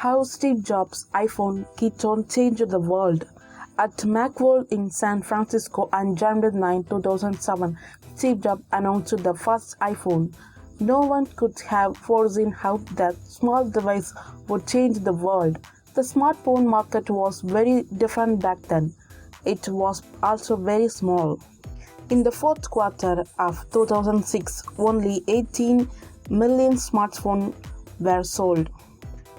How Steve Jobs' iPhone keynote changed the world. At Macworld in San Francisco on January 9, 2007, Steve Jobs announced the first iPhone. No one could have foreseen how that small device would change the world. The smartphone market was very different back then. It was also very small. In the fourth quarter of 2006, only 18 million smartphones were sold.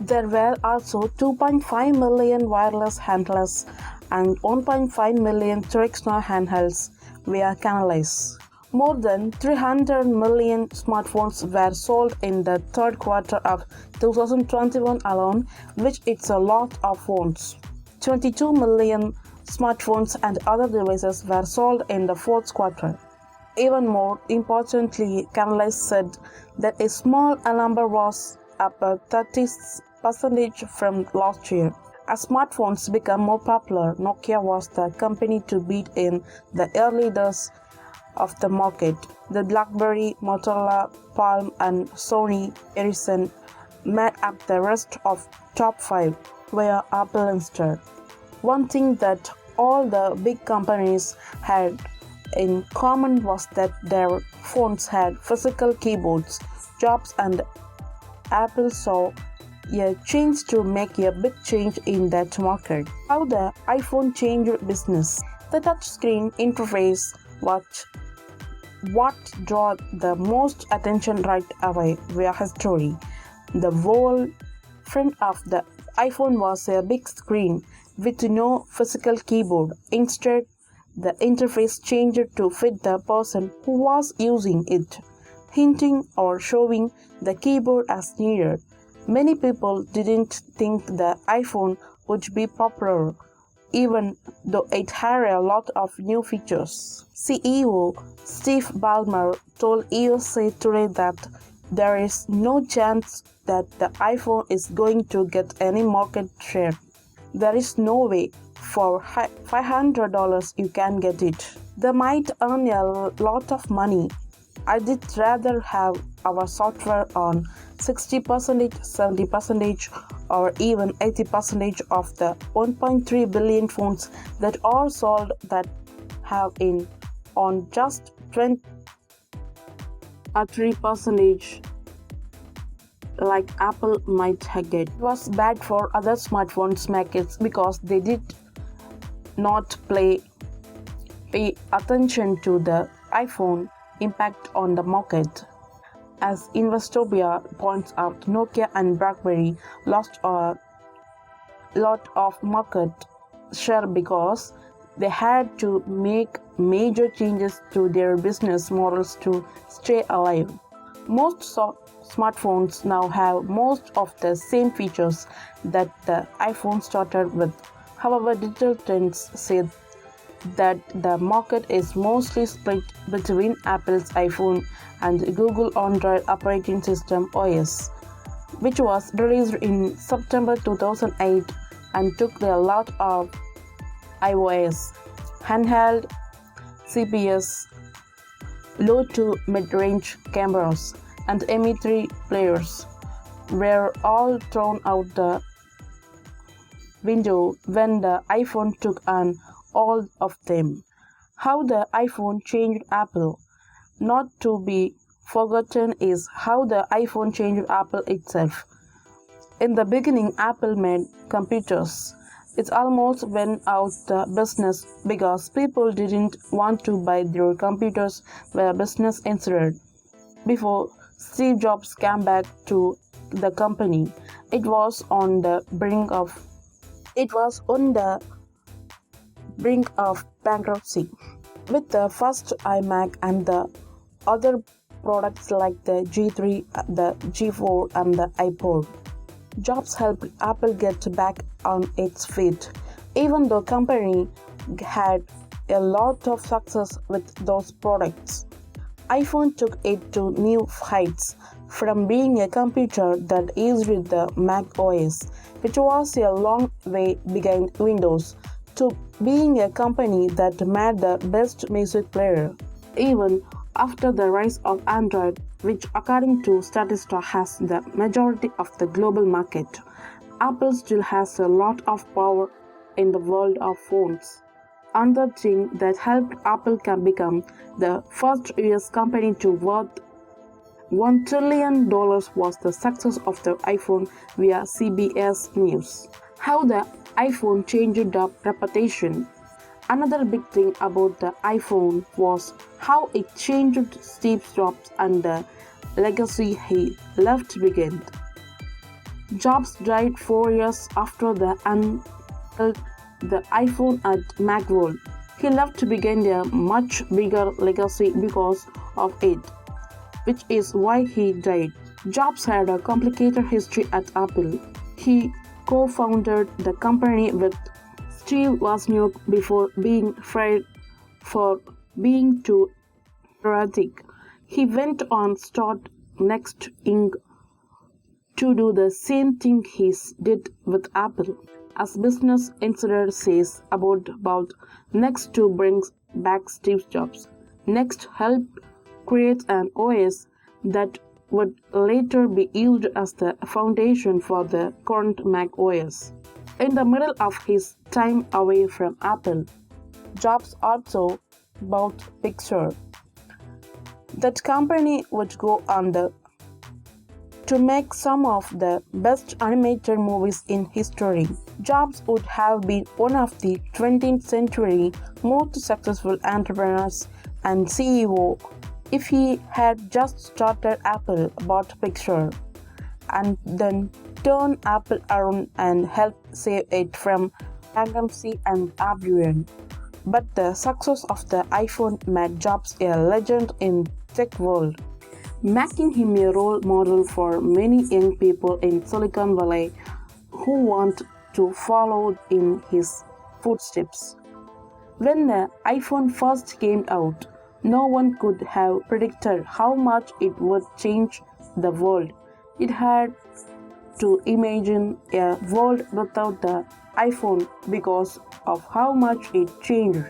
There were also 2.5 million wireless handhelds and 1.5 million traditional handhelds via canalies. More than 300 million smartphones were sold in the third quarter of 2021 alone, which is a lot of phones. 22 million smartphones and other devices were sold in the fourth quarter. Even more importantly, canalies said that a small number was up 30% from last year. As smartphones became more popular, Nokia was the company to beat in the early days of the market. The BlackBerry, Motorola, Palm, and Sony Ericsson made up the rest of top 5, where Apple instead. One thing that all the big companies had in common was that their phones had physical keyboards. Jobs and Apple saw a chance to make a big change in that market. How the iPhone changed business. The touchscreen interface was what drew the most attention right away via history. The whole front of the iPhone was a big screen with no physical keyboard. Instead, the interface changed to fit the person who was using it, hinting or showing the keyboard as needed. Many people didn't think the iPhone would be popular, even though it had a lot of new features. CEO Steve Ballmer told USA Today that there is no chance that the iPhone is going to get any market share. There is no way for $500 you can get it. They might earn a lot of money. I'd rather have our software on 60%, 70%, or even 80% of the 1.3 billion phones that are sold that have in on just 20 or 3% like Apple might get. It was bad for other smartphones makers because they did not pay attention to the iPhone impact on the market. As Investoria points out, Nokia and BlackBerry lost a lot of market share because they had to make major changes to their business models to stay alive. Most smartphones now have most of the same features that the iPhone started with. However, Digital Trends say that the market is mostly split between Apple's iPhone and Google Android operating system OS, which was released in September 2008 and took a lot of iOS, handheld, CPS, low to mid-range cameras, and MP3 players were all thrown out the window when the iPhone took on all of them. How the iPhone changed Apple. Not to be forgotten is how the iPhone changed Apple itself. In the beginning, Apple made computers. It almost went out of business because people didn't want to buy their computers via business instead. Before Steve Jobs came back to the company, it was on the brink of bankruptcy. With the first iMac and the other products like the G3, the G4, and the iPod, Jobs helped Apple get back on its feet. Even though the company had a lot of success with those products, iPhone took it to new heights, from being a computer that used the Mac OS, which was a long way behind Windows, to being a company that made the best music player. Even after the rise of Android, which according to Statista has the majority of the global market, Apple still has a lot of power in the world of phones. Another thing that helped Apple can become the first US company to worth $1 trillion was the success of the iPhone via CBS News. How the iPhone changed the reputation. Another big thing about the iPhone was how it changed Steve Jobs and the legacy he left behind. Jobs died 4 years after the unveiled the iPhone at Macworld. He left behind a much bigger legacy because of it, which is why he died. Jobs had a complicated history at Apple. He co-founded the company with Steve Wozniak before being fired for being too erratic. He went on start Next Inc. to do the same thing he did with Apple. As Business Insider says about Next to bring back Steve Jobs, Next helped create an OS that would later be used as the foundation for the current Mac OS. In the middle of his time away from Apple, Jobs also bought Pixar. That company would go on to make some of the best animated movies in history. Jobs would have been one of the 20th century most successful entrepreneurs and CEO if he had just started Apple, bought Pixar, and then turned Apple around and helped save it from bankruptcy and oblivion. But the success of the iPhone made Jobs a legend in tech world, making him a role model for many young people in Silicon Valley who want to follow in his footsteps. When the iPhone first came out, no one could have predicted how much it would change the world. It had to imagine a world without the iPhone because of how much it changed.